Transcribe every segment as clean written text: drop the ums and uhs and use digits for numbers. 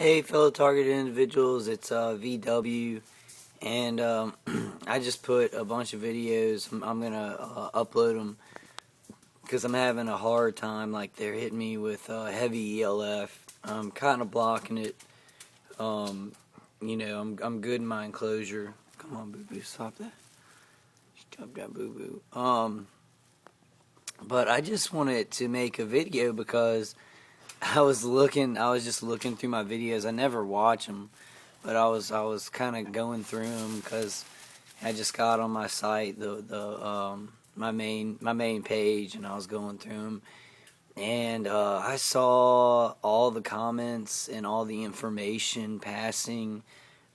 Hey, fellow targeted individuals, it's VW, and I just put a bunch of videos. I'm gonna upload them because I'm having a hard time. Like they're hitting me with heavy ELF. I'm kind of blocking it. Um, I'm good in my enclosure. Come on, boo boo, stop that. Stop that, boo boo. But I just wanted to make a video because I was just looking through my videos. I never watch them, but I was kind of going through them because I just got on my site, my main page, and I was going through them, and I saw all the comments and all the information passing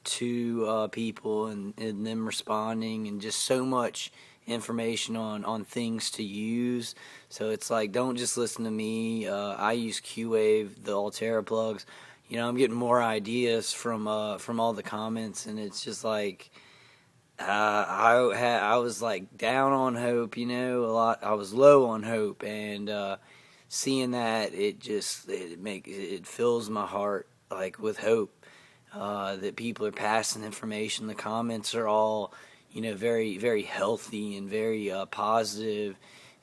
to people, and them responding, and just so much information on things to use. So it's like, don't just listen to me. I use Q-Wave, the Altera plugs. I'm getting more ideas from all the comments, and it's just like I was like down on hope, a lot. I was low on hope, and seeing that, it fills my heart like with hope, that people are passing information. The comments are all, very, very healthy and very positive.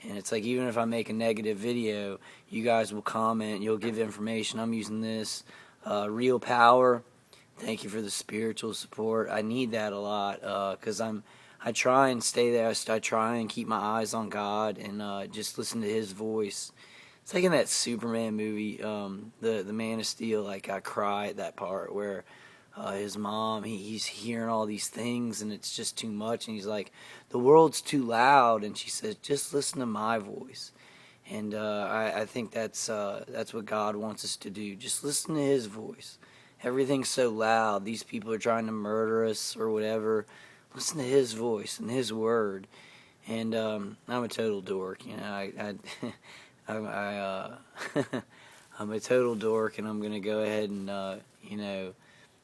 And it's like, even if I make a negative video, you guys will comment, you'll give information. I'm using this. Real Power, thank you for the spiritual support. I need that a lot, because I try and stay there. I try and keep my eyes on God, and just listen to His voice. It's like in that Superman movie, the Man of Steel. Like, I cry at that part where his mom, he's hearing all these things, and it's just too much, and he's like, the world's too loud, and she says, just listen to my voice. And I think that's what God wants us to do. Just listen to His voice. Everything's so loud. These people are trying to murder us or whatever. Listen to His voice and His word. And I'm a total dork. I'm a total dork, and I'm gonna go ahead and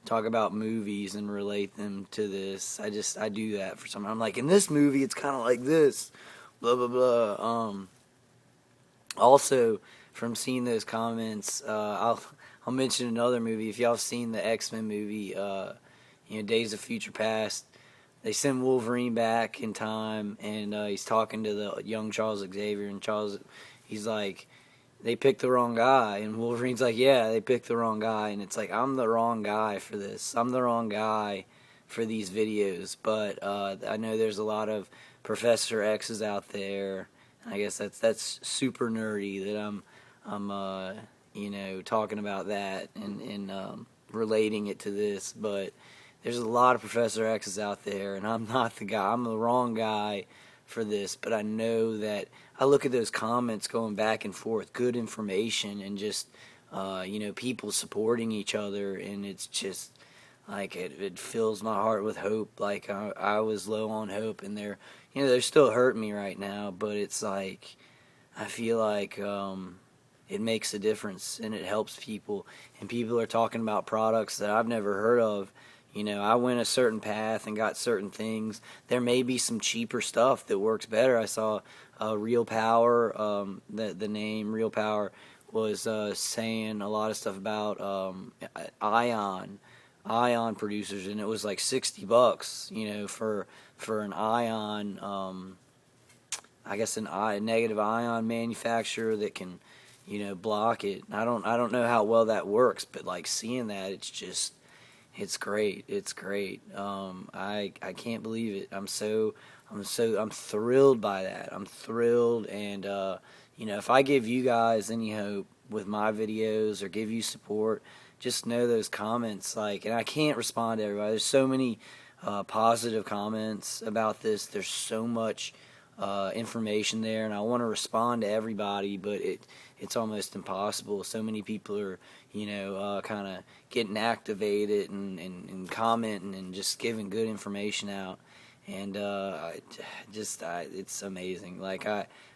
talk about movies and relate them to this. I do that for some. I'm like, in this movie, it's kind of like this, blah blah blah. Also, from seeing those comments, I'll mention another movie. If y'all have seen the X-Men movie, Days of Future Past, they send Wolverine back in time, and he's talking to the young Charles Xavier, and he's like, they picked the wrong guy, and Wolverine's like, yeah, they picked the wrong guy, and it's like, I'm the wrong guy for this. I'm the wrong guy for these videos, but I know there's a lot of Professor X's out there. I guess that's super nerdy that I'm talking about that and relating it to this, but there's a lot of Professor X's out there, and I'm not the guy. I'm the wrong guy for this, but I know that I look at those comments going back and forth, good information, and just people supporting each other, and it's just like it fills my heart with hope. Like I was low on hope, and they're still hurting me right now, but it's like I feel like it makes a difference, and it helps people, and people are talking about products that I've never heard of. I went a certain path and got certain things. There may be some cheaper stuff that works better. I saw Real Power, the name Real Power was saying a lot of stuff about ion producers, and it was like $60, for an ion, I guess a negative ion manufacturer that can, block it. I don't know how well that works, but like seeing that, it's great. It's great. I can't believe it. I'm thrilled by that. I'm thrilled, and if I give you guys any hope with my videos or give you support, just know those comments, and I can't respond to everybody. There's so many positive comments about this. There's so much information there, and I want to respond to everybody, but it's almost impossible. So many people are kind of getting activated and commenting and just giving good information out, and it's amazing.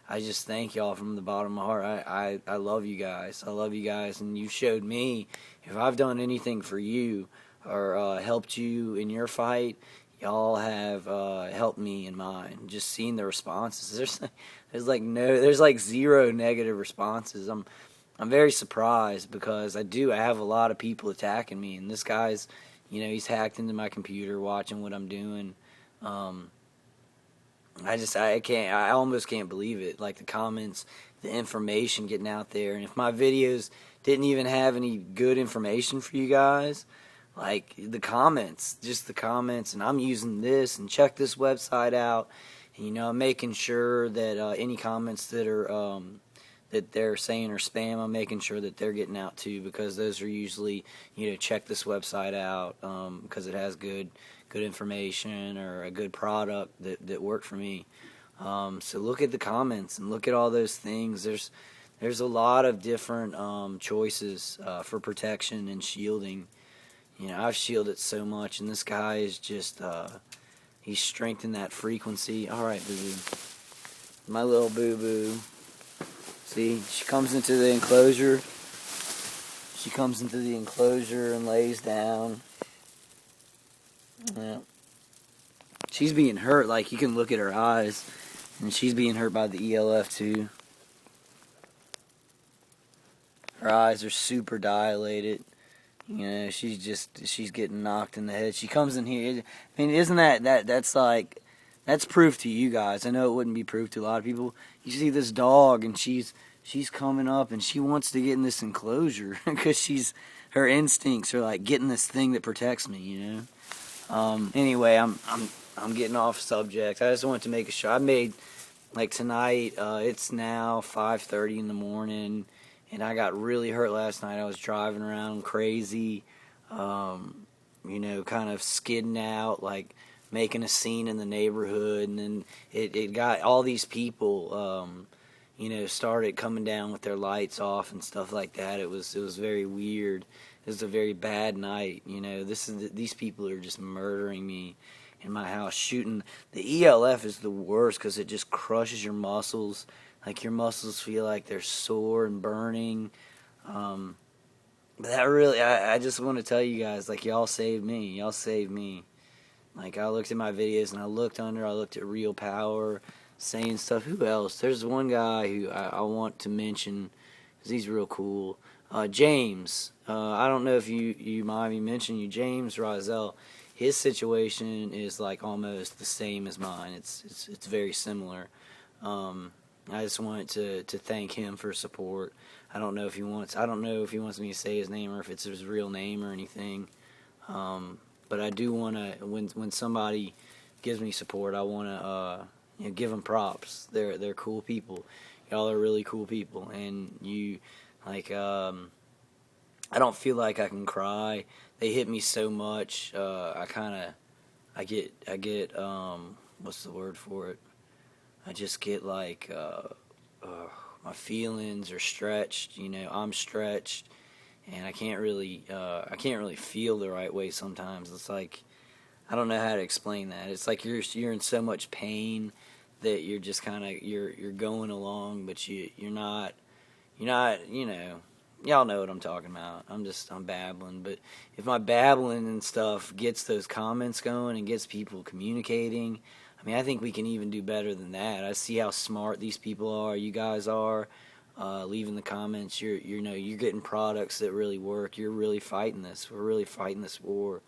I just thank y'all from the bottom of my heart. I love you guys. I love you guys, and you showed me, if I've done anything for you or helped you in your fight, y'all have helped me in mine. Just seeing the responses, there's like zero negative responses. I'm very surprised because I have a lot of people attacking me, and this guy's, he's hacked into my computer, watching what I'm doing. Um, I almost can't believe it. Like the comments, the information getting out there, and if my videos didn't even have any good information for you guys, like the comments, just the comments, and I'm using this and check this website out. And, I'm making sure that any comments that they're saying are spam, I'm making sure that they're getting out too, because those are usually, check this website out because it has good information or a good product that worked for me. So look at the comments and look at all those things. There's a lot of different choices for protection and shielding. I've shielded so much, and this guy is just he's strengthened that frequency. All right, boo boo, my little boo boo. See, she comes into the enclosure. She comes into the enclosure and lays down. Yeah. She's being hurt. Like, you can look at her eyes, and she's being hurt by the ELF too. Her eyes are super dilated. She's getting knocked in the head. She comes in here. I mean, isn't that's proof to you guys. I know it wouldn't be proof to a lot of people. You see this dog, and she's coming up, and she wants to get in this enclosure because her instincts are like getting this thing that protects me. Anyway, I'm getting off subject. I just wanted to make a show. I made, like, tonight. It's now 5:30 in the morning. And I got really hurt last night. I was driving around crazy, kind of skidding out, like making a scene in the neighborhood. And then it got all these people, started coming down with their lights off and stuff like that. It was very weird. It was a very bad night. These people are just murdering me in my house, shooting. The ELF is the worst because it just crushes your muscles. Like, your muscles feel like they're sore and burning. But that really, I just want to tell you guys, like, y'all saved me. Y'all saved me. Like, I looked at my videos, and I looked at Real Power, saying stuff. Who else? There's one guy who I want to mention, because he's real cool. James. I don't know if you mind me mentioning you. James Rozelle. His situation is, like, almost the same as mine. It's very similar. I just wanted to thank him for support. I don't know if he wants me to say his name or if it's his real name or anything. But I do want to, when somebody gives me support, I want to give them props. They're cool people. Y'all are really cool people, and you, like, I don't feel like I can cry. They hit me so much. I get what's the word for it? I just get like my feelings are stretched. I'm stretched, and I can't really feel the right way sometimes. It's like, I don't know how to explain that. It's like you're in so much pain that you're just kind of you're going along, but you're not. Y'all know what I'm talking about. I'm babbling, but if my babbling and stuff gets those comments going and gets people communicating, I mean, I think we can even do better than that. I see how smart these people are. You guys are leaving the comments. You're getting products that really work. You're really fighting this. We're really fighting this war,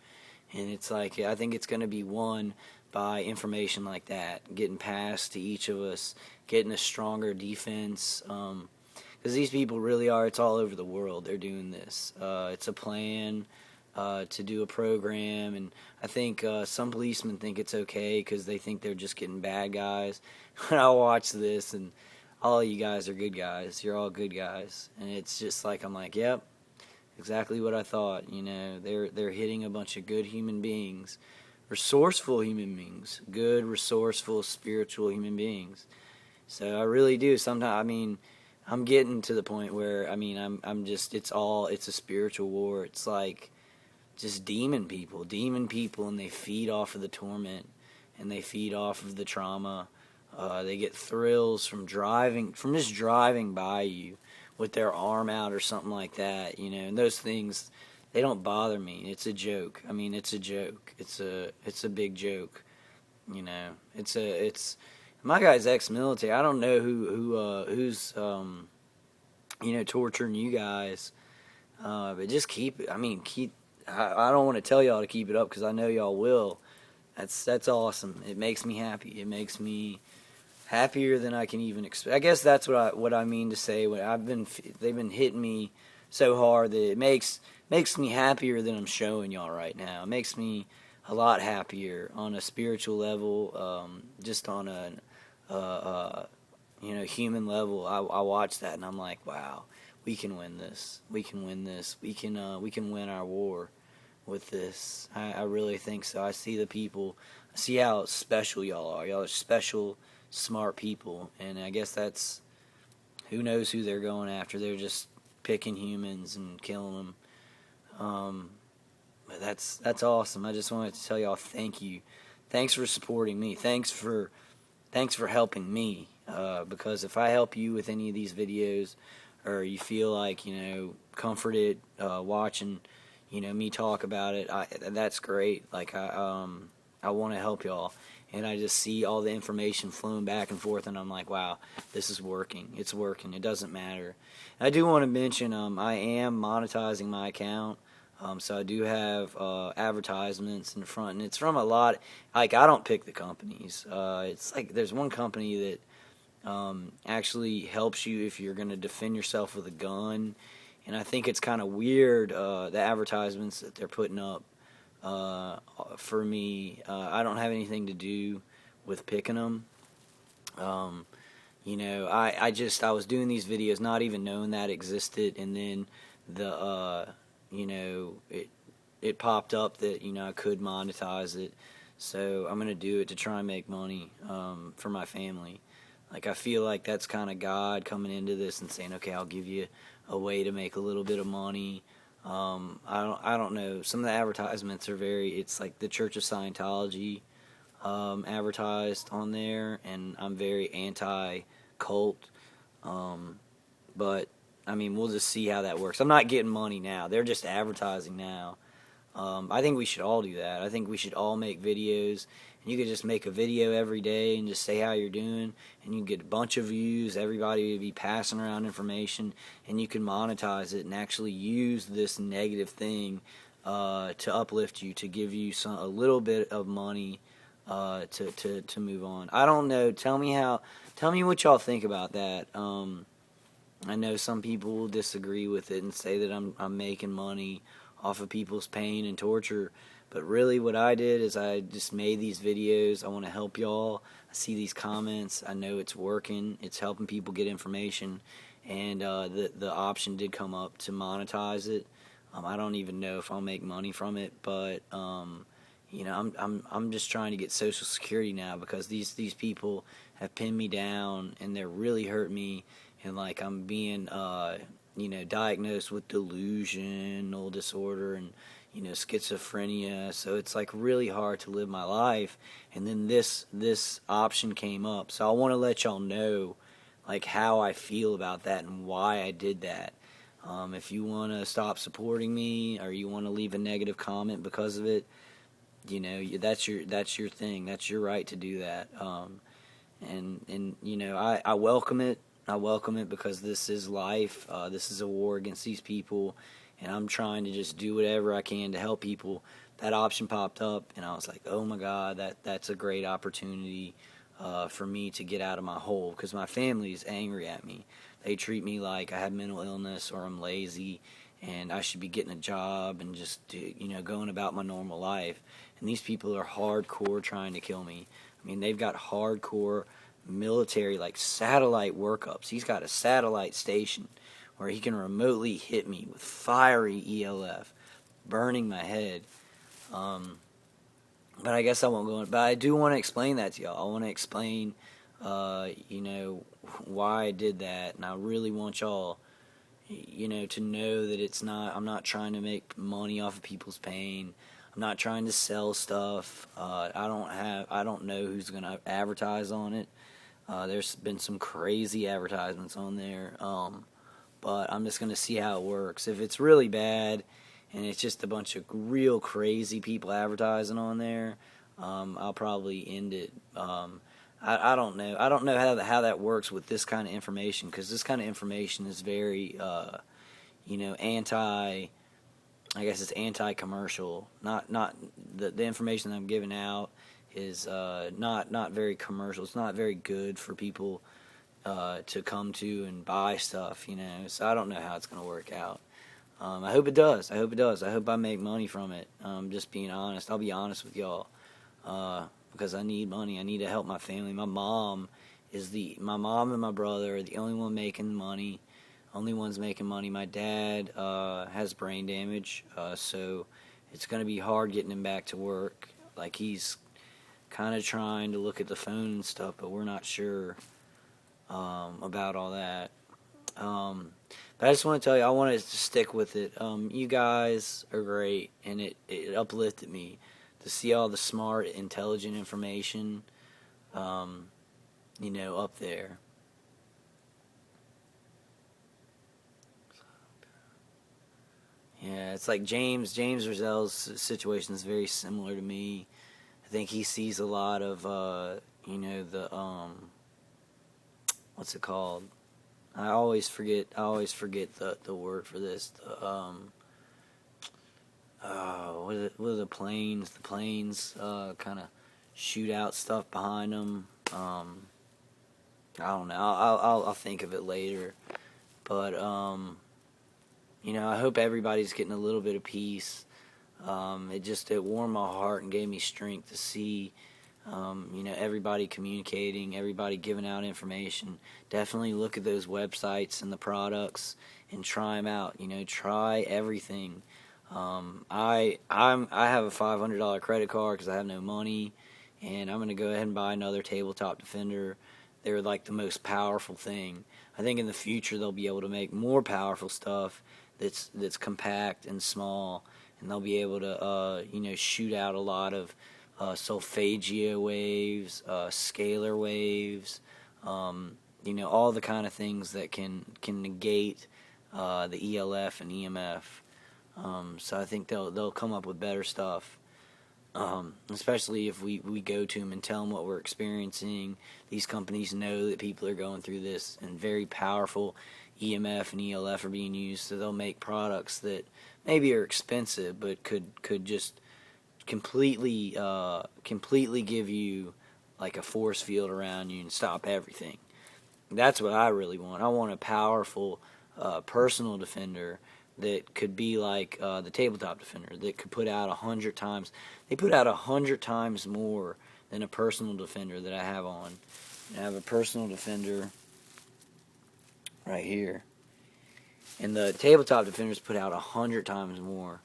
and it's like, I think it's going to be won by information like that, getting passed to each of us, getting a stronger defense. Because these people really are. It's all over the world. They're doing this. It's a plan. To do a program, and I think some policemen think it's okay because they think they're just getting bad guys. I'll watch this, and all of you guys are good guys. You're all good guys, and it's just like, I'm like, yep, exactly what I thought. They're hitting a bunch of good human beings, resourceful human beings, good, resourceful, spiritual human beings. So I really do. Sometimes, I mean, I'm getting to the point where, I mean, I'm just, it's a spiritual war. It's like just demon people, and they feed off of the torment, and they feed off of the trauma. They get thrills from just driving by you with their arm out or something like that, and those things, they don't bother me. It's a joke. I mean, it's a joke. It's a big joke. It's my guy's ex-military. I don't know who's torturing you guys. But just keep it. I don't want to tell y'all to keep it up because I know y'all will. That's awesome. It makes me happy. It makes me happier than I can even expect. I guess that's what I mean to say. They've been hitting me so hard that it makes me happier than I'm showing y'all right now. It makes me a lot happier on a spiritual level, just on a human level. I watch that and I'm like, wow, we can win this. We can win this. We can win our war with this. I really think so. I see the people. I see how special y'all are. Y'all are special, smart people, and I guess that's who knows who they're going after. They're just picking humans and killing them. But that's awesome. I just wanted to tell y'all thank you. Thanks for supporting me. Thanks for helping me. Because if I help you with any of these videos, or you feel like comforted watching me talk about it, that's great. Like I want to help y'all, and I just see all the information flowing back and forth, and I'm like, wow, this is working. It's working. It doesn't matter. I do want to mention I am monetizing my account. So I do have advertisements in front, and it's from a lot. Like, I don't pick the companies. It's like there's one company that actually helps you if you're going to defend yourself with a gun, and I think it's kind of weird, the advertisements that they're putting up for me. I don't have anything to do with picking them. I was doing these videos not even knowing that existed, and then the it popped up that I could monetize it, so I'm gonna do it to try and make money for my family. Like, I feel like that's kind of God coming into this and saying, okay, I'll give you a way to make a little bit of money. I don't know. Some of the advertisements are it's like the Church of Scientology advertised on there, and I'm very anti-cult. But I mean, we'll just see how that works. I'm not getting money now. They're just advertising now. I think we should all do that. I think we should all make videos, and you could just make a video every day and just say how you're doing, and you can get a bunch of views. Everybody would be passing around information, and you can monetize it and actually use this negative thing to uplift you, to give you a little bit of money to move on. I don't know. Tell me what y'all think about that. I know some people will disagree with it and say that I'm making money off of people's pain and torture, but really what I did is I just made these videos. I want to help y'all. I see these comments. I know it's working. It's helping people get information, and the option did come up to monetize it. I don't even know if I'll make money from it, but I'm just trying to get Social Security now because these people have pinned me down and they're really hurting me, and like I'm being diagnosed with delusional disorder and schizophrenia, so it's like really hard to live my life. And then this option came up, so I want to let y'all know like how I feel about that and why I did that. If you want to stop supporting me or you want to leave a negative comment because of it, that's your thing. That's your right to do that. I welcome it. I welcome it because this is life. This is a war against these people, and I'm trying to just do whatever I can to help people. That option popped up, and I was like, oh my God, that's a great opportunity for me to get out of my hole, because my family's angry at me. They treat me like I have mental illness or I'm lazy, and I should be getting a job and just going about my normal life. And these people are hardcore trying to kill me. I mean, they've got hardcore military, like satellite workups. He's got a satellite station where he can remotely hit me with fiery ELF, burning my head. But I guess I won't go in. But I do want to explain that to y'all. I want to explain, why I did that, and I really want y'all, to know that I'm not trying to make money off of people's pain. I'm not trying to sell stuff. I don't know who's going to advertise on it. There's been some crazy advertisements on there, but I'm just going to see how it works. If it's really bad and it's just a bunch of real crazy people advertising on there, I'll probably end it. I don't know. I don't know how that works with this kind of information, because this kind of information is very anti. I guess it's anti-commercial. Not the information that I'm giving out is not very commercial. It's not very good for people to come to and buy stuff. So I don't know how it's going to work out. I hope it does. I hope it does. I hope I make money from it. Just being honest. I'll be honest with y'all. Because I need money. I need to help my family. My mom and my brother are the only one making money. Only ones making money. My dad has brain damage, so it's going to be hard getting him back to work. Like, he's kind of trying to look at the phone and stuff, but we're not sure about all that. But I just want to tell you, I wanted to stick with it. You guys are great, and it uplifted me to see all the smart, intelligent information, up there. Yeah, it's like James Roselle's situation is very similar to me. I think he sees a lot of, the what's it called? I always forget the word for this. What are the planes? The planes kind of shoot out stuff behind them. I don't know. I'll think of it later. But I hope everybody's getting a little bit of peace. It warmed my heart and gave me strength to see, everybody communicating, everybody giving out information. Definitely look at those websites and the products and try them out. Try everything. I have a $500 credit card because I have no money, and I'm gonna go ahead and buy another tabletop defender. They're like the most powerful thing. I think in the future they'll be able to make more powerful stuff that's compact and small, and they'll be able to shoot out a lot of solfeggio waves, scalar waves, all the kind of things that can negate the ELF and EMF. So I think they'll come up with better stuff. Especially if we go to them and tell them what we're experiencing. These companies know that people are going through this, and very powerful EMF and ELF are being used, so they'll make products that maybe are expensive, but could just completely give you like a force field around you and stop everything. That's what I really want. I want a powerful personal defender that could be like the tabletop defender, that could put out 100 times. They put out 100 times more than a personal defender that I have on. I have a personal defender right here, and the tabletop defenders put out 100 times more.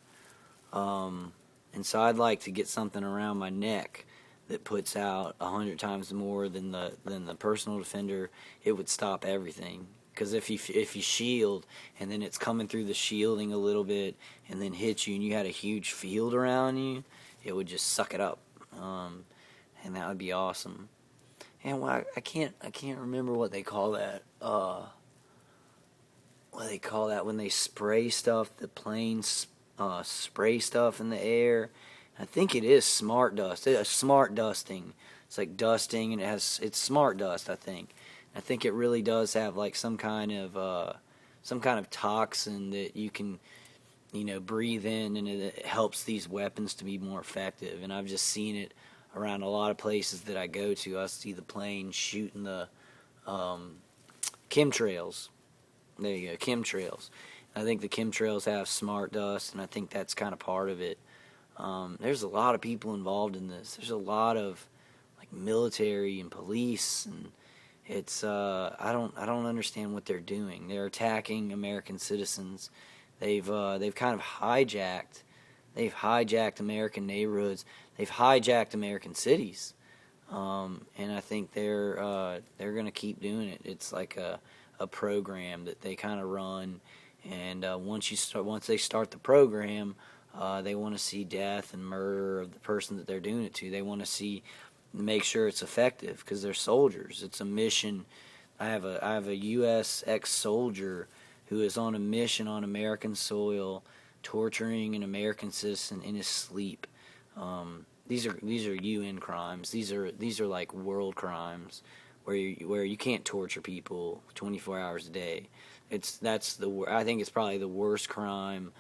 And so I'd like to get something around my neck that puts out 100 times more than the personal defender. It would stop everything. Because if you shield and then it's coming through the shielding a little bit and then hits you and you had a huge field around you, it would just suck it up, and that would be awesome. And I can't remember what they call that. What they call that when they spray stuff? The planes spray stuff in the air. I think it is smart dust. It's smart dusting. It's like dusting, and it's smart dust. I think it really does have like some kind of toxin that you can, breathe in, and it helps these weapons to be more effective. And I've just seen it around a lot of places that I go to. I see the planes shooting the chemtrails. There you go, chemtrails. I think the chemtrails have smart dust, and I think that's kind of part of it. There's a lot of people involved in this. There's a lot of like military and police, and it's I don't understand what they're doing. They're attacking American citizens. They've kind of hijacked. They've hijacked American neighborhoods. They've hijacked American cities, and I think they're going to keep doing it. It's like a program that they kind of run, and once they start the program, they want to see death and murder of the person that they're doing it to. They want to make sure it's effective because they're soldiers. It's a mission. I have a U.S. ex-soldier who is on a mission on American soil, torturing an American citizen in his sleep. these are UN crimes. These are like world crimes where you can't torture people 24 hours a day. I think it's probably the worst crime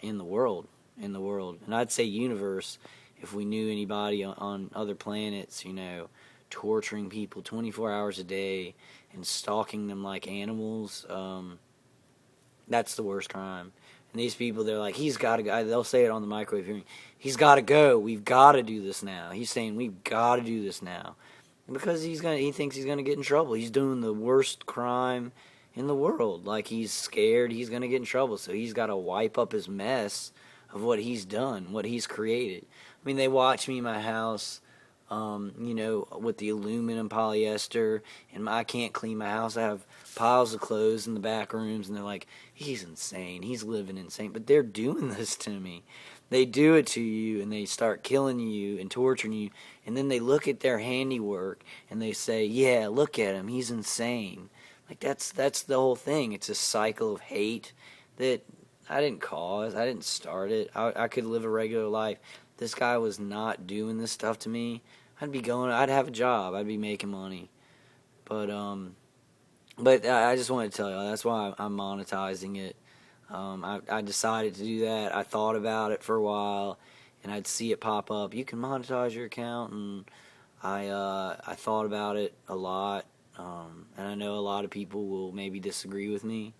in the world, and I'd say universe. If we knew anybody on other planets, torturing people 24 hours a day and stalking them like animals, that's the worst crime. And these people, they're like, he's got to go. They'll say it on the microwave hearing. He's got to go. We've got to do this now. He's saying we've got to do this now, because he thinks he's gonna get in trouble. He's doing the worst crime in the world. Like, he's scared he's gonna get in trouble, so he's got to wipe up his mess of what he's done, what he's created. I mean, they watch me in my house, with the aluminum polyester, and I can't clean my house. I have piles of clothes in the back rooms, and they're like, he's insane. He's living insane. But they're doing this to me. They do it to you, and they start killing you and torturing you, and then they look at their handiwork, and they say, yeah, look at him. He's insane. Like, that's the whole thing. It's a cycle of hate that I didn't cause. I didn't start it. I could live a regular life. This guy was not doing this stuff to me. I'd have a job. I'd be making money. But I just wanted to tell you, that's why I'm monetizing it. I decided to do that. I thought about it for a while, and I'd see it pop up. You can monetize your account, and I thought about it a lot. And I know a lot of people will maybe disagree with me.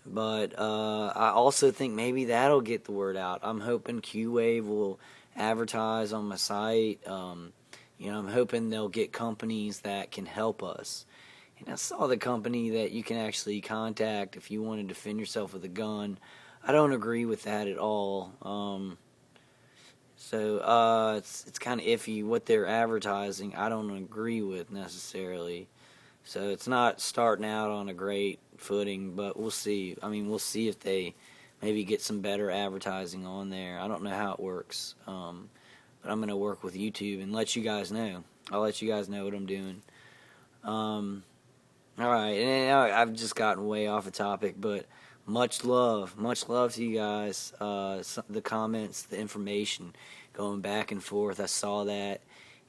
But I also think maybe that'll get the word out. I'm hoping Q-Wave will advertise on my site. I'm hoping they'll get companies that can help us. And I saw the company that you can actually contact if you want to defend yourself with a gun. I don't agree with that at all. It's kind of iffy what they're advertising. I don't agree with necessarily. So it's not starting out on a great footing, but we'll see. I mean, we'll see if they maybe get some better advertising on there. I don't know how it works, but I'm going to work with YouTube and let you guys know. I'll let you guys know what I'm doing. All right, and I've just gotten way off the topic, but much love to you guys. The comments, the information, going back and forth. I saw that,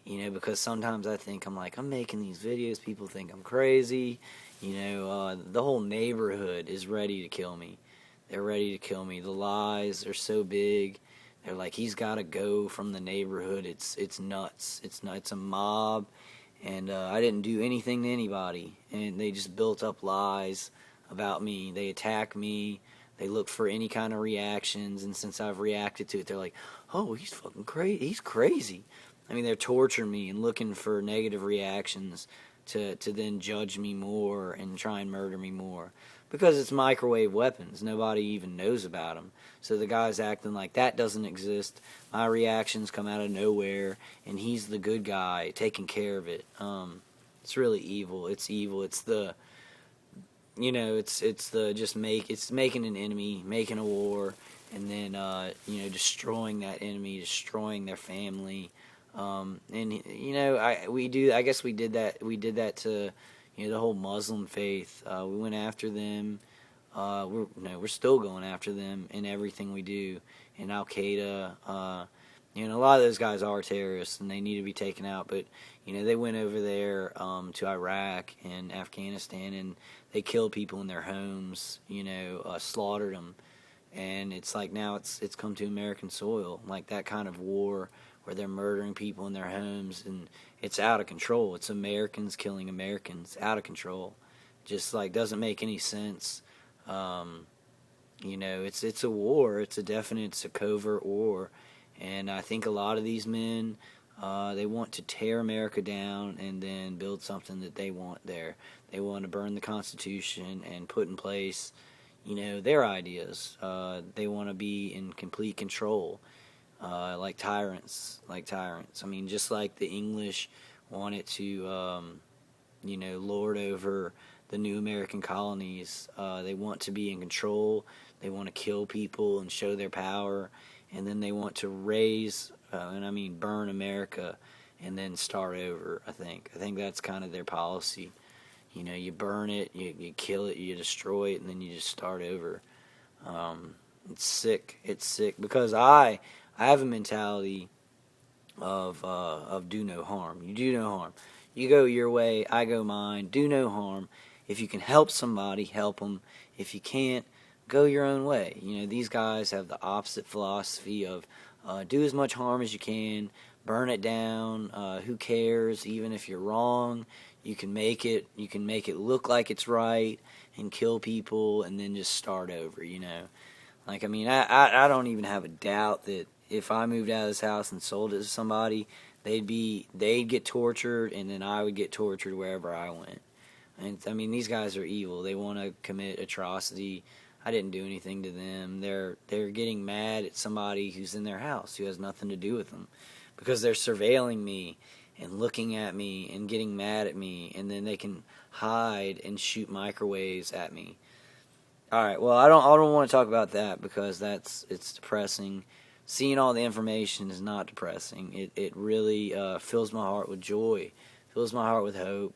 because sometimes I'm making these videos. People think I'm crazy. The whole neighborhood is ready to kill me. They're ready to kill me. The lies are so big. They're like, he's got to go from the neighborhood. It's nuts. It's a mob. And I didn't do anything to anybody, and they just built up lies about me. They attack me. They look for any kind of reactions, and since I've reacted to it, they're like, oh, he's fucking crazy. He's crazy. I mean, they're torturing me and looking for negative reactions to then judge me more and try and murder me more. Because it's microwave weapons. Nobody even knows about them. So the guy's acting like that doesn't exist. My reactions come out of nowhere, and he's the good guy taking care of it. It's really evil. It's evil. It's the, it's making an enemy, making a war, and then destroying that enemy, destroying their family. I guess we did that. We did that to the whole Muslim faith. We went after them. We're still going after them in everything we do. In Al Qaeda, a lot of those guys are terrorists and they need to be taken out. But they went over there to Iraq and Afghanistan, and they killed people in their homes. Slaughtered them, and it's like now it's come to American soil, like that kind of war where they're murdering people in their homes, and it's out of control. It's Americans killing Americans, out of control. Just doesn't make any sense. It's a war. It's a covert war, and I think a lot of these men, they want to tear America down and then build something that they want there. They want to burn the Constitution and put in place, their ideas. They want to be in complete control. Like tyrants. I mean, just like the English wanted to, lord over the new American colonies. They want to be in control. They want to kill people and show their power. And then they want to burn America and then start over, I think. I think that's kind of their policy. You burn it, you kill it, you destroy it, and then you just start over. It's sick. It's sick because I have a mentality of do no harm. You do no harm. You go your way, I go mine. Do no harm. If you can help somebody, help them. If you can't, go your own way. These guys have the opposite philosophy of do as much harm as you can, burn it down. Who cares? Even if you're wrong, you can make it. You can make it look like it's right and kill people, and then just start over. Like, I mean, I don't even have a doubt that if I moved out of this house and sold it to somebody, they'd get tortured, and then I would get tortured wherever I went. And I mean, these guys are evil. They want to commit atrocity. I didn't do anything to them. They're getting mad at somebody who's in their house who has nothing to do with them, because they're surveilling me and looking at me and getting mad at me, and then they can hide and shoot microwaves at me. All right, well, I don't want to talk about that because it's depressing. Seeing all the information is not depressing. It really fills my heart with joy, fills my heart with hope.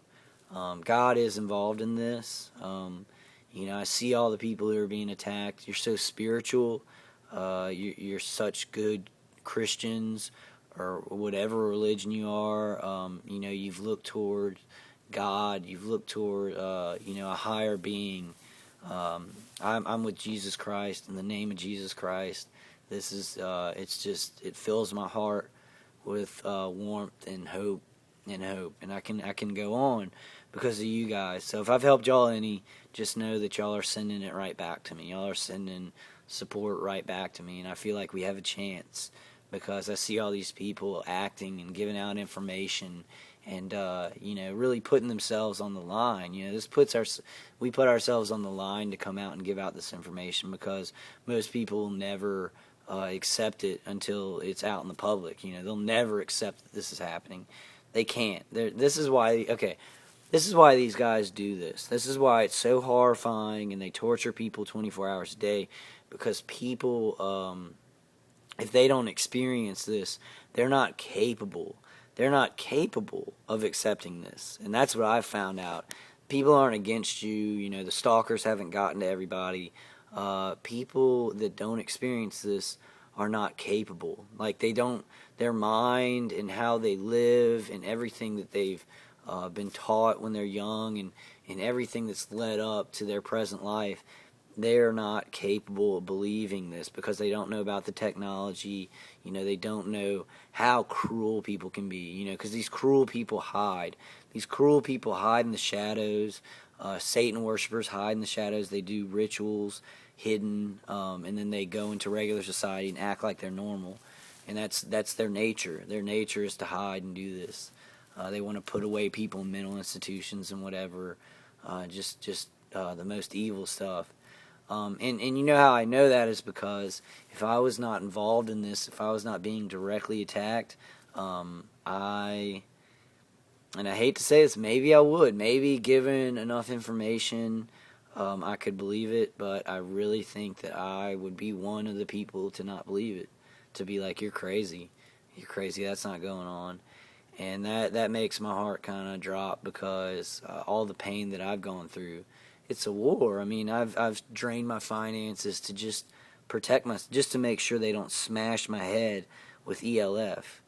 God is involved in this. I see all the people who are being attacked. You're so spiritual. You're such good Christians, or whatever religion you are. You've looked toward God. You've looked toward a higher being. I'm with Jesus Christ, in the name of Jesus Christ. This is it fills my heart with warmth and hope, and I can go on because of you guys. So if I've helped y'all any, just know that y'all are sending it right back to me. Y'all are sending support right back to me, and I feel like we have a chance because I see all these people acting and giving out information and really putting themselves on the line. We put ourselves on the line to come out and give out this information because most people will never accept it until it's out in the public. They'll never accept that this is happening. They can't. This is why these guys do this. This is why it's so horrifying, and they torture people 24 hours a day, because people, if they don't experience this, they're not capable. They're not capable of accepting this, and that's what I've found out. People aren't against you. The stalkers haven't gotten to everybody. People that don't experience this are not capable. Like, their mind and how they live and everything that they've been taught when they're young, and everything that's led up to their present life, they're not capable of believing this because they don't know about the technology. They don't know how cruel people can be, because these cruel people hide. These cruel people hide in the shadows. Satan worshipers hide in the shadows. They do rituals hidden, and then they go into regular society and act like they're normal. And that's their nature. Their nature is to hide and do this. They want to put away people in mental institutions and whatever, just the most evil stuff. And you know how I know that is because if I was not involved in this, if I was not being directly attacked, and I hate to say this, maybe I would. Maybe given enough information, I could believe it, but I really think that I would be one of the people to not believe it, to be like, you're crazy, that's not going on. And that makes my heart kind of drop because all the pain that I've gone through. It's a war. I mean, I've drained my finances to just protect just to make sure they don't smash my head with ELF.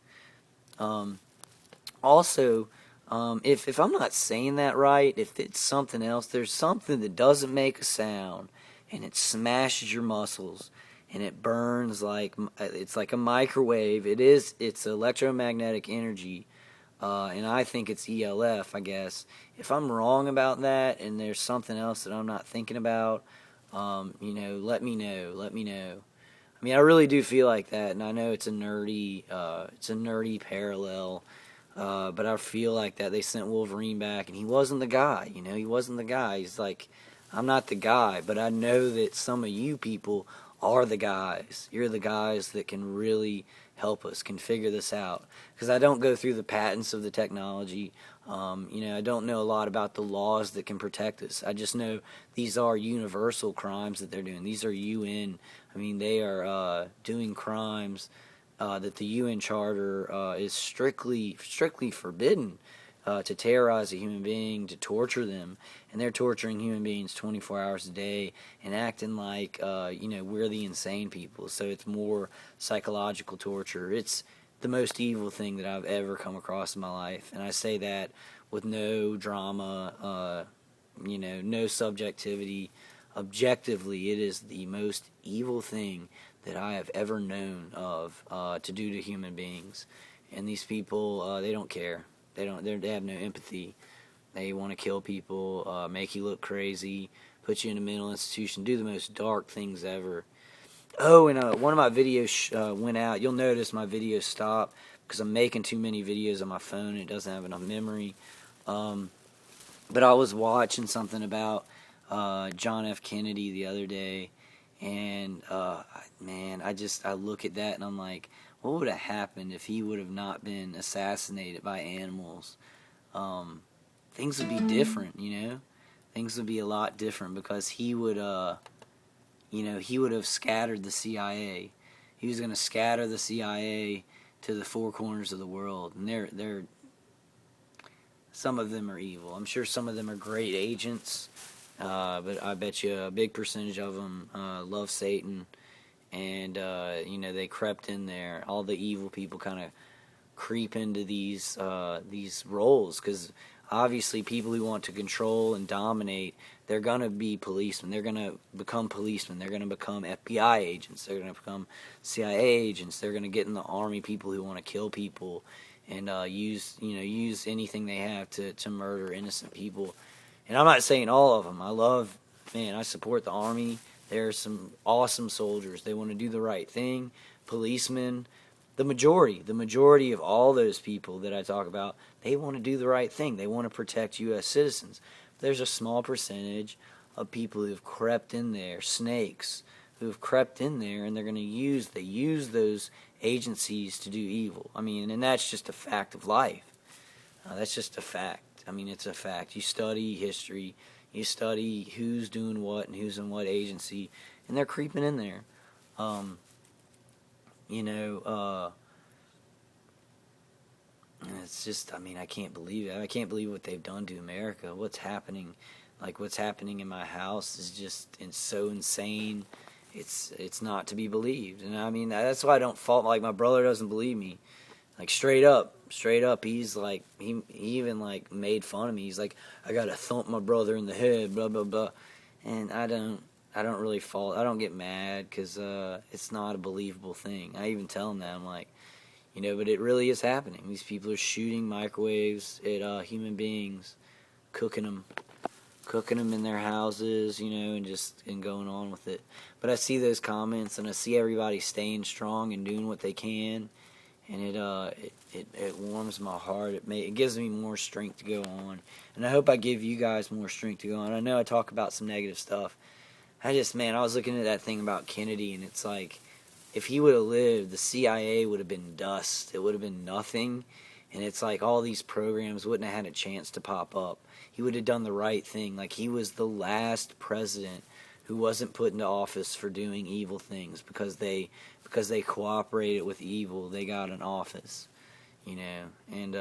Also, if I'm not saying that right, if it's something else, there's something that doesn't make a sound, and it smashes your muscles, and it burns it's like a microwave. It's electromagnetic energy. And I think it's ELF, I guess. If I'm wrong about that and there's something else that I'm not thinking about, let me know. I mean, I really do feel like that, and I know it's a nerdy parallel, but I feel like that they sent Wolverine back, and he wasn't the guy, he wasn't the guy. He's like, I'm not the guy, but I know that some of you people are the guys. You're the guys that can really help us, can figure this out. Because I don't go through the patents of the technology. I don't know a lot about the laws that can protect us. I just know these are universal crimes that they're doing. These are UN. I mean, they are doing crimes that the UN Charter is strictly forbidden to terrorize a human being, to torture them. And they're torturing human beings 24 hours a day and acting like, we're the insane people. So it's more psychological torture. It's the most evil thing that I've ever come across in my life. And I say that with no drama, no subjectivity. Objectively, it is the most evil thing that I have ever known of to do to human beings. And these people, they don't care. They have no empathy. They want to kill people, make you look crazy, put you in a mental institution, do the most dark things ever. Oh, and one of my videos went out. You'll notice my videos stop because I'm making too many videos on my phone and it doesn't have enough memory. But I was watching something about John F. Kennedy the other day, and man, I look at that and I'm like, what would have happened if he would have not been assassinated by animals? Things would be different, Things would be a lot different because he would he would have scattered the CIA. He was going to scatter the CIA to the four corners of the world, and they're some of them are evil. I'm sure some of them are great agents, but I bet you a big percentage of them love Satan, and they crept in there. All the evil people kind of creep into these roles because obviously people who want to control and dominate, they're going to be policemen. They're going to become policemen. They're going to become FBI agents. They're going to become CIA agents. They're going to get in the army, people who want to kill people and use anything they have to murder innocent people. And I'm not saying all of them. I support the army. There are some awesome soldiers. They want to do the right thing. Policemen, the majority of all those people that I talk about, they want to do the right thing. They want to protect U.S. citizens. There's a small percentage of people who have crept in there, snakes, who have crept in there, and they use those agencies to do evil. I mean, and that's just a fact of life. That's just a fact. I mean, it's a fact. You study history, you study who's doing what and who's in what agency, and they're creeping in there. It's just, I can't believe it. I can't believe what they've done to America. What's happening in my house is just so insane. It's not to be believed. And that's why I don't fault, my brother doesn't believe me. Straight up, he's like, he even made fun of me. He's like, I gotta thump my brother in the head, blah, blah, blah. And I don't really fault, I don't get mad because it's not a believable thing. I even tell him that, I'm like, but it really is happening. These people are shooting microwaves at human beings, cooking them in their houses, and going on with it. But I see those comments and I see everybody staying strong and doing what they can, and it warms my heart. It gives me more strength to go on, and I hope I give you guys more strength to go on. I know I talk about some negative stuff. I was looking at that thing about Kennedy, and it's like, if he would have lived, the CIA would have been dust. It would have been nothing. And it's like all these programs wouldn't have had a chance to pop up. He would have done the right thing. He was the last president who wasn't put into office for doing evil things because they cooperated with evil. They got in office, And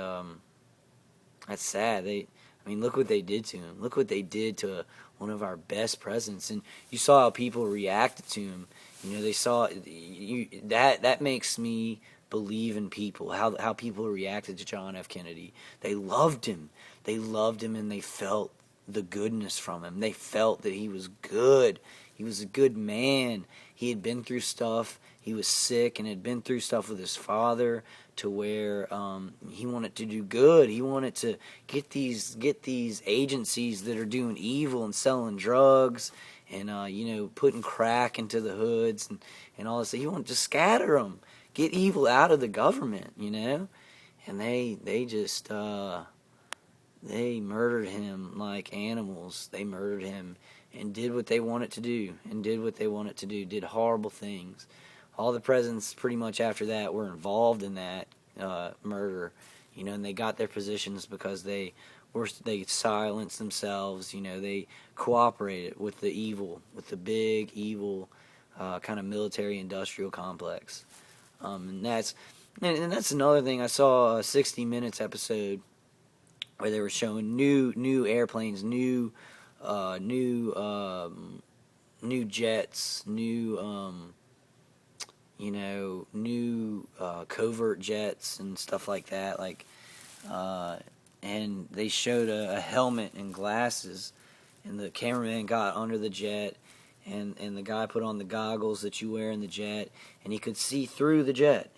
that's sad. Look what they did to him. Look what they did to one of our best presidents. And you saw how people reacted to him. They saw that makes me believe in people. How people reacted to John F. Kennedy. They loved him. And they felt the goodness from him. They felt that he was good. He was a good man. He had been through stuff. He was sick and had been through stuff with his father to where he wanted to do good. He wanted to get these agencies that are doing evil and selling drugs and putting crack into the hoods and all this. He wanted to scatter them, get evil out of the government, And they just they murdered him like animals. They murdered him and did what they wanted to do. Did horrible things. All the presidents pretty much after that were involved in that murder, and they got their positions because they silenced themselves, they cooperated with the evil, with the big evil kind of military industrial complex. And that's another thing. I saw a 60 Minutes episode where they were showing new airplanes, new jets, new new covert jets and stuff like that. And they showed a helmet and glasses, and the cameraman got under the jet, and the guy put on the goggles that you wear in the jet, and he could see through the jet.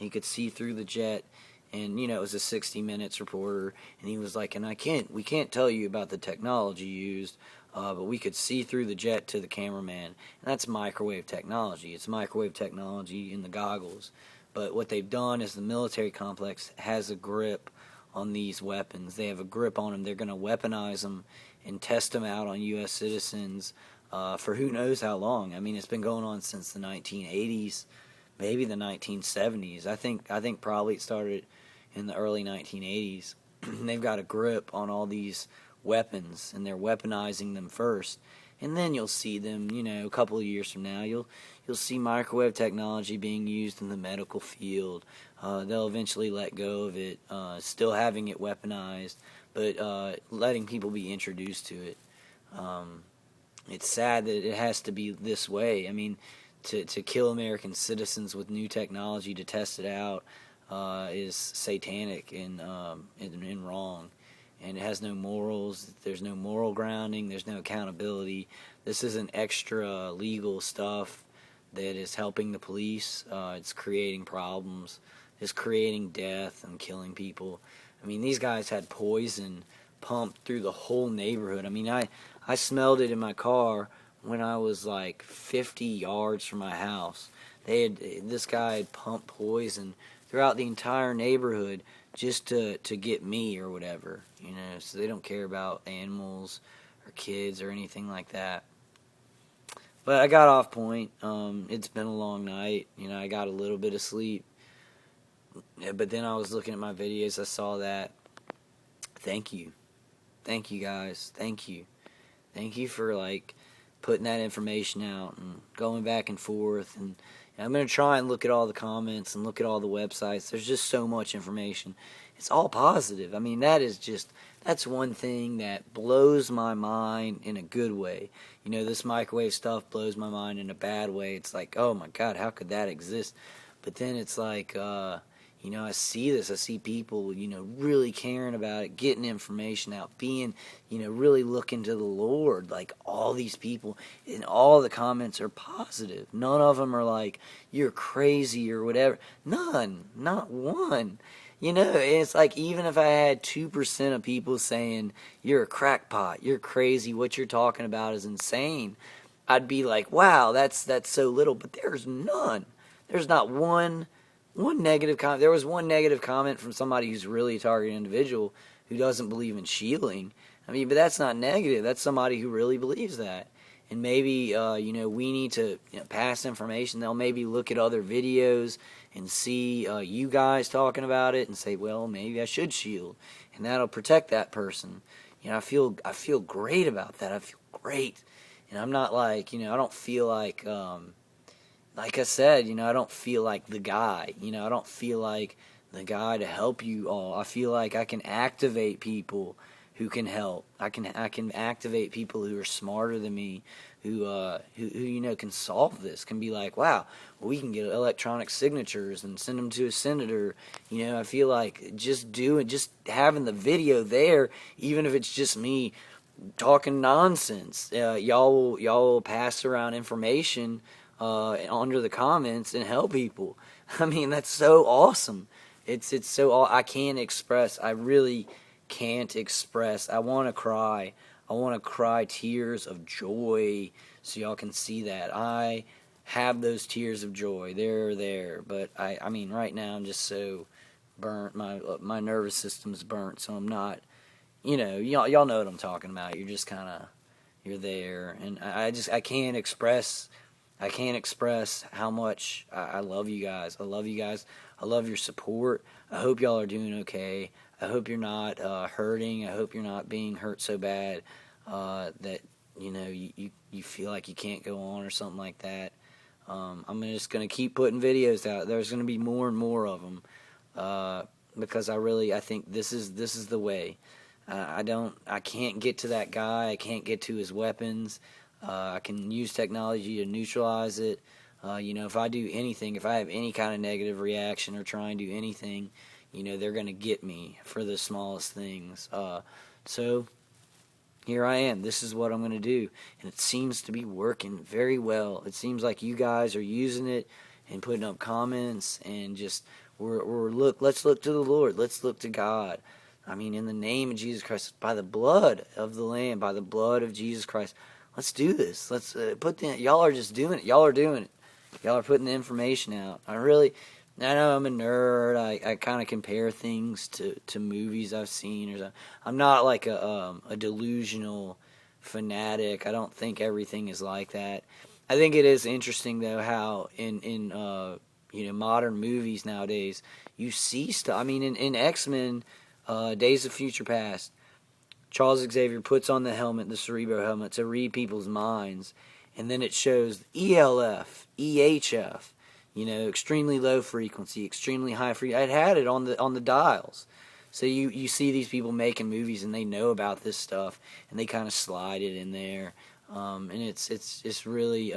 And it was a 60 Minutes reporter, and he was like, and we can't tell you about the technology used, but we could see through the jet to the cameraman. And that's microwave technology. It's microwave technology in the goggles. But what they've done is the military complex has a grip on these weapons. They have a grip on them. They're going to weaponize them and test them out on U.S. citizens for who knows how long. I mean, it's been going on since the 1980s, maybe the 1970s. I think probably it started in the early 1980s. They've got a grip on all these weapons, and they're weaponizing them first. And then you'll see them, a couple of years from now, you'll see microwave technology being used in the medical field. They'll eventually let go of it, still having it weaponized, but letting people be introduced to it. It's sad that it has to be this way. I mean, to kill American citizens with new technology to test it out is satanic and wrong. And it has no morals. There's no moral grounding. There's no accountability. This isn't extra legal stuff that is helping the police. It's creating problems. It's creating death and killing people. I mean, these guys had poison pumped through the whole neighborhood. I mean, I smelled it in my car when I was like 50 yards from my house. This guy had pumped poison throughout the entire neighborhood just to get me or whatever, so they don't care about animals or kids or anything like that. But I got off point. It's been a long night. I got a little bit of sleep. Yeah, but then I was looking at my videos. I saw that. Thank you. Thank you, guys. Thank you. Thank you for, putting that information out and going back and forth. And I'm going to try and look at all the comments and look at all the websites. There's just so much information. It's all positive. I mean, that's one thing that blows my mind in a good way. This microwave stuff blows my mind in a bad way. It's like, oh my God, how could that exist? But then it's like, I see this. I see people, really caring about it, getting information out, being, really looking to the Lord. Like, all these people, and all the comments are positive. None of them are like, you're crazy or whatever. None. Not one. It's like, even if I had 2% of people saying, you're a crackpot, you're crazy, what you're talking about is insane, I'd be like, wow, that's so little. But there's none. There's not one negative comment. There was one negative comment from somebody who's really a targeted individual who doesn't believe in shielding. I mean, but that's not negative. That's somebody who really believes that. And maybe, we need to pass information. They'll maybe look at other videos and see you guys talking about it and say, well, maybe I should shield. And that'll protect that person. I feel great about that. I feel great. And I'm not I don't feel like I said, I don't feel like the guy. I don't feel like the guy to help you all. I feel like I can activate people who can help. I can activate people who are smarter than me, who can solve this. Can be like, wow, well, we can get electronic signatures and send them to a senator. I feel like just having the video there, even if it's just me talking nonsense. Y'all will pass around information under the comments and help people. I mean, that's so awesome. It's so I can't express. I really can't express. I want to cry. I want to cry tears of joy so y'all can see that. I have those tears of joy. They're there. But I mean, right now I'm just so burnt. My nervous system's burnt, so I'm not, y'all know what I'm talking about. You're just kind of, you're there. And I can't express how much I love you guys. I love you guys. I love your support. I hope y'all are doing okay. I hope you're not hurting. I hope you're not being hurt so bad that you feel like you can't go on or something like that. I'm just going to keep putting videos out. There's going to be more and more of them because I think this is the way. I can't get to that guy. I can't get to his weapons. I can use technology to neutralize it. If I do anything, if I have any kind of negative reaction or try and do anything, they're going to get me for the smallest things. So here I am. This is what I'm going to do. And it seems to be working very well. It seems like you guys are using it and putting up comments and just, let's look to the Lord. Let's look to God. I mean, in the name of Jesus Christ, by the blood of the Lamb, by the blood of Jesus Christ, let's do this. Let's y'all are just doing it. Y'all are doing it. Y'all are putting the information out. I know I'm a nerd. I kind of compare things to movies I've seen. I'm not like a delusional fanatic. I don't think everything is like that. I think it is interesting though how in modern movies nowadays you see stuff. I mean, in X-Men, Days of Future Past, Charles Xavier puts on the helmet, the Cerebro helmet, to read people's minds, and then it shows ELF, EHF, extremely low frequency, extremely high frequency. It had it on the dials. So you see these people making movies and they know about this stuff and they kind of slide it in there, and it's really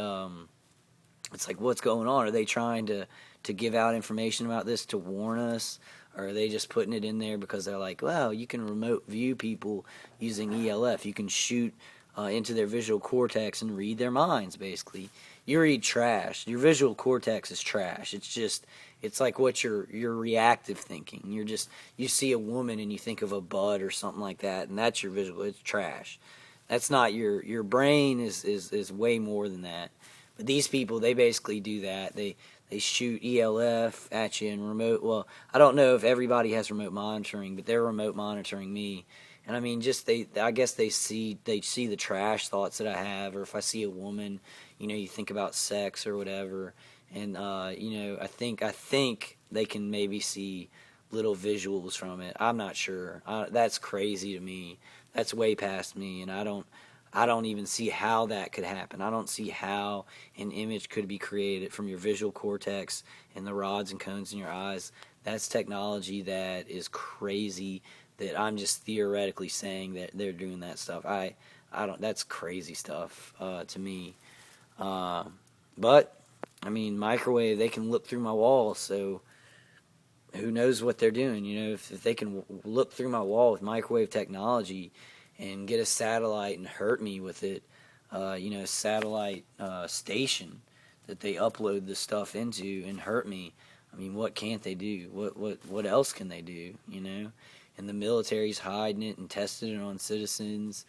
it's like, what's going on? Are they trying to give out information about this to warn us? Or are they just putting it in there because they're like, well, you can remote view people using ELF. You can shoot into their visual cortex and read their minds, basically. You read trash. Your visual cortex is trash. It's like what your reactive thinking. You see a woman and you think of a bud or something like that, and that's your visual. It's trash. That's not your brain is way more than that. But these people, they basically do that. They shoot ELF at you and remote. Well, I don't know if everybody has remote monitoring, but they're remote monitoring me. And I mean, I guess they see the trash thoughts that I have, or if I see a woman, you think about sex or whatever. And I think they can maybe see little visuals from it. I'm not sure. That's crazy to me. That's way past me, and I don't even see how that could happen. I don't see how an image could be created from your visual cortex and the rods and cones in your eyes. That's technology that is crazy, that I'm just theoretically saying that they're doing that stuff. I don't. That's crazy stuff to me. But I mean, microwave, they can look through my wall, so who knows what they're doing? If they can look through my wall with microwave technology and get a satellite and hurt me with it, a satellite station that they upload the stuff into and hurt me. I mean, what can't they do? What else can they do? And the military's hiding it and testing it on citizens.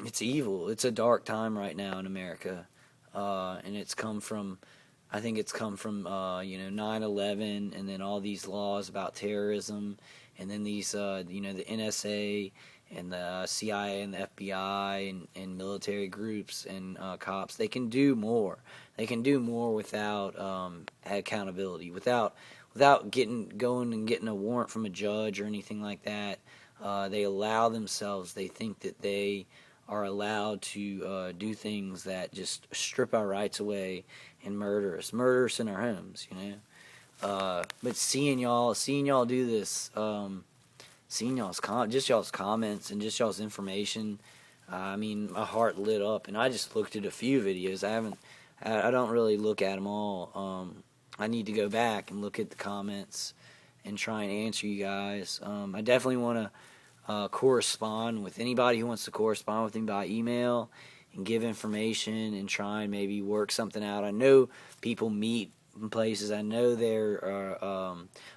It's evil. It's a dark time right now in America, and I think it's come from 9/11, and then all these laws about terrorism, and then these the NSA and the CIA and the FBI and military groups and cops. They can do more. They can do more without accountability, without going and getting a warrant from a judge or anything like that. They allow themselves. They think that they are allowed to do things that just strip our rights away and murder us in our homes. But seeing y'all do this. Seeing y'all's comments and just y'all's information, I mean, my heart lit up, and I just looked at a few videos. I don't really look at them all. I need to go back and look at the comments and try and answer you guys. I definitely want to correspond with anybody who wants to correspond with me by email and give information and try and maybe work something out. I know people meet in places. I know there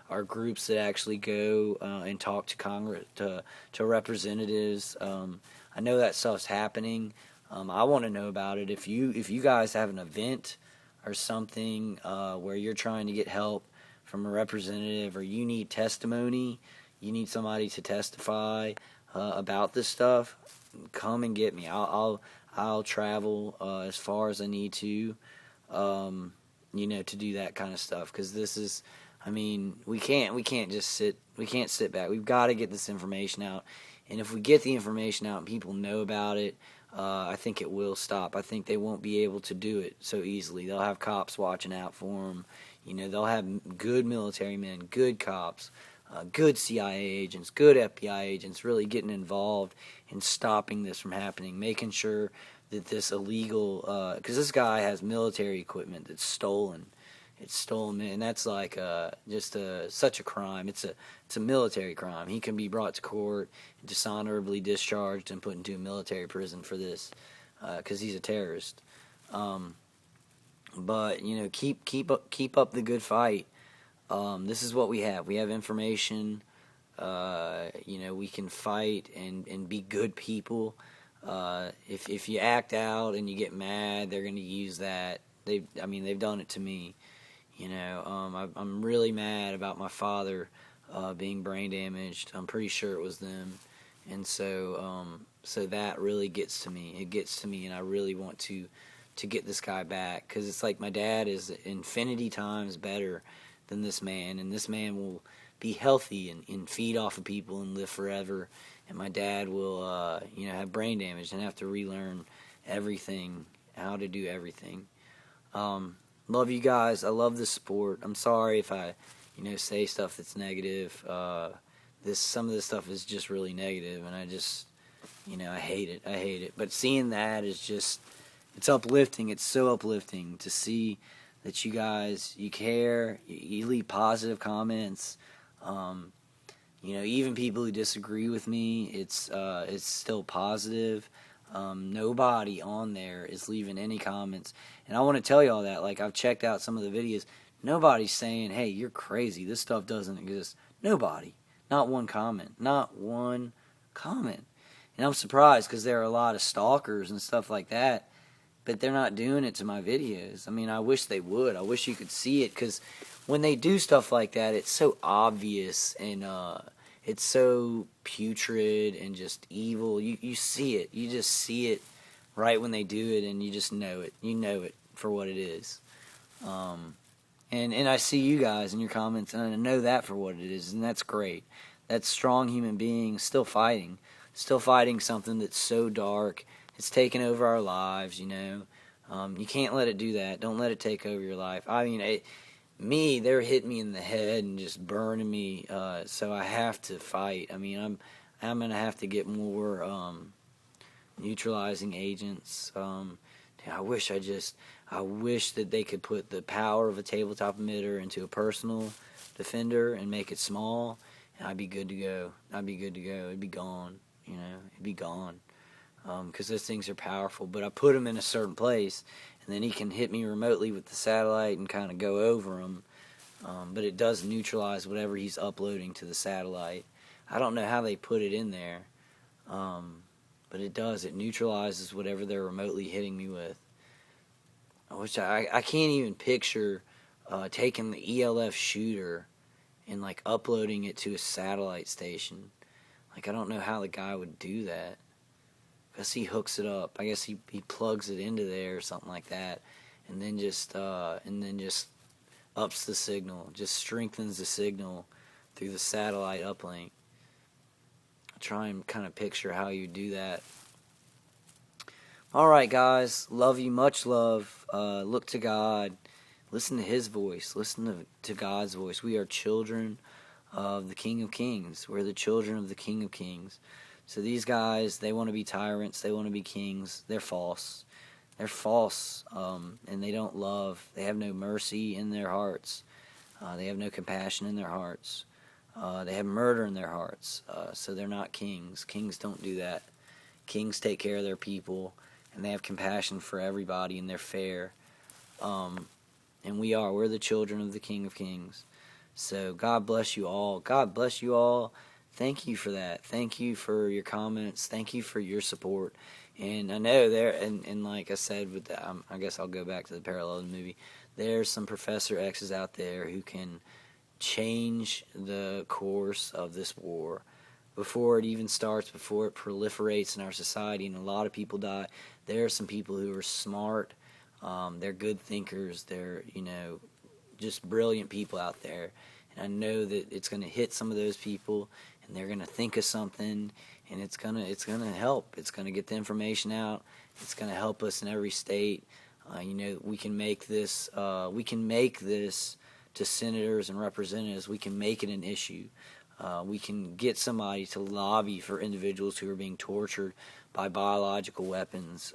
are groups that actually go and talk to Congress, to representatives. I know that stuff's happening. I want to know about it. If you guys have an event or something where you're trying to get help from a representative, or you need testimony, you need somebody to testify about this stuff, come and get me. I'll travel as far as I need to. To do that kind of stuff, because this is, I mean, we can't sit back. We've got to get this information out, and if we get the information out and people know about it, I think it will stop. I think they won't be able to do it so easily. They'll have cops watching out for them. They'll have good military men, good cops, good CIA agents, good FBI agents really getting involved in stopping this from happening, making sure that this illegal, because this guy has military equipment that's stolen. It's stolen, and that's like such a crime. It's a military crime. He can be brought to court, dishonorably discharged, and put into a military prison for this, because he's a terrorist. But keep up the good fight. This is what we have. We have information. We can fight and be good people. If you act out and you get mad, they're going to use that. They've done it to me. I'm really mad about my father being brain damaged. I'm pretty sure it was them, and so that really gets to me. It gets to me, and I really want to get this guy back, because it's like my dad is infinity times better than this man, and this man will be healthy and feed off of people and live forever, and my dad will have brain damage and have to relearn everything, how to do everything. Love you guys. I love the sport. I'm sorry if I, say stuff that's negative. Some of this stuff is just really negative, and I just, I hate it. I hate it. But seeing that is just, it's uplifting. It's so uplifting to see that you guys, you care. You leave positive comments. Even people who disagree with me, it's still positive. Nobody on there is leaving any comments, and I want to tell y'all that, like, I've checked out some of the videos. Nobody's saying, hey, you're crazy, this stuff doesn't exist. Nobody. Not one comment. Not one comment. And I'm surprised, because there are a lot of stalkers and stuff like that, but they're not doing it to my videos. I wish they would. I wish you could see it, because when they do stuff like that, it's so obvious, and it's so putrid and just evil. You see it. You just see it right when they do it, and you just know it. You know it for what it is. And I see you guys in your comments, and I know that for what it is, and that's great. That's strong human beings still fighting something that's so dark. It's taken over our lives, You can't let it do that. Don't let it take over your life. They're hitting me in the head and just burning me, so I have to fight. I'm gonna have to get more neutralizing agents. I wish that they could put the power of a tabletop emitter into a personal defender and make it small, and I'd be good to go. It'd be gone. It'd be gone. Because those things are powerful. But I put them in a certain place, and then he can hit me remotely with the satellite and kind of go over them. But it does neutralize whatever he's uploading to the satellite. I don't know how they put it in there, but it does. It neutralizes whatever they're remotely hitting me with. I can't even picture taking the ELF shooter and like uploading it to a satellite station. Like, I don't know how the guy would do that. I guess he hooks it up. I guess he plugs it into there or something like that, and then just ups the signal, just strengthens the signal through the satellite uplink. I'll try and kind of picture how you do that. All right, guys, love you, much love. Look to God, listen to His voice, listen to God's voice. We are children of the King of Kings. We're the children of the King of Kings. So these guys, they want to be tyrants, they want to be kings. They're false. They're false, and they don't love. They have no mercy in their hearts. They have no compassion in their hearts. They have murder in their hearts. So they're not kings. Kings don't do that. Kings take care of their people, and they have compassion for everybody, and they're fair. And we're the children of the King of Kings. So God bless you all. God bless you all. Thank you for that. Thank you for your comments. Thank you for your support. And I know and like I said, with the, I guess I'll go back to the parallel movie. There's some Professor X's out there who can change the course of this war before it even starts, before it proliferates in our society, and a lot of people die. There are some people who are smart. They're good thinkers. They're just brilliant people out there. And I know that it's going to hit some of those people, and they're going to think of something, and it's gonna help. It's going to get the information out. It's going to help us in every state. We can make this. We can make this to senators and representatives. We can make it an issue. we can get somebody to lobby for individuals who are being tortured by biological weapons.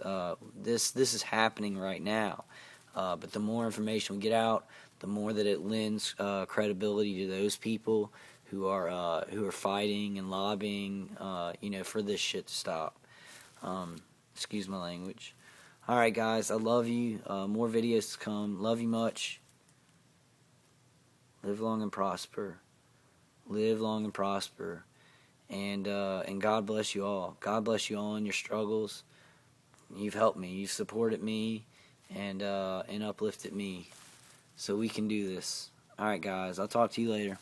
This is happening right now. But the more information we get out, the more that it lends credibility to those people who are fighting and lobbying, for this shit to stop. Excuse my language. All right, guys, I love you. More videos to come. Love you much. Live long and prosper. Live long and prosper. And God bless you all. God bless you all in your struggles. You've helped me. You've supported me and uplifted me. So we can do this. All right, guys. I'll talk to you later.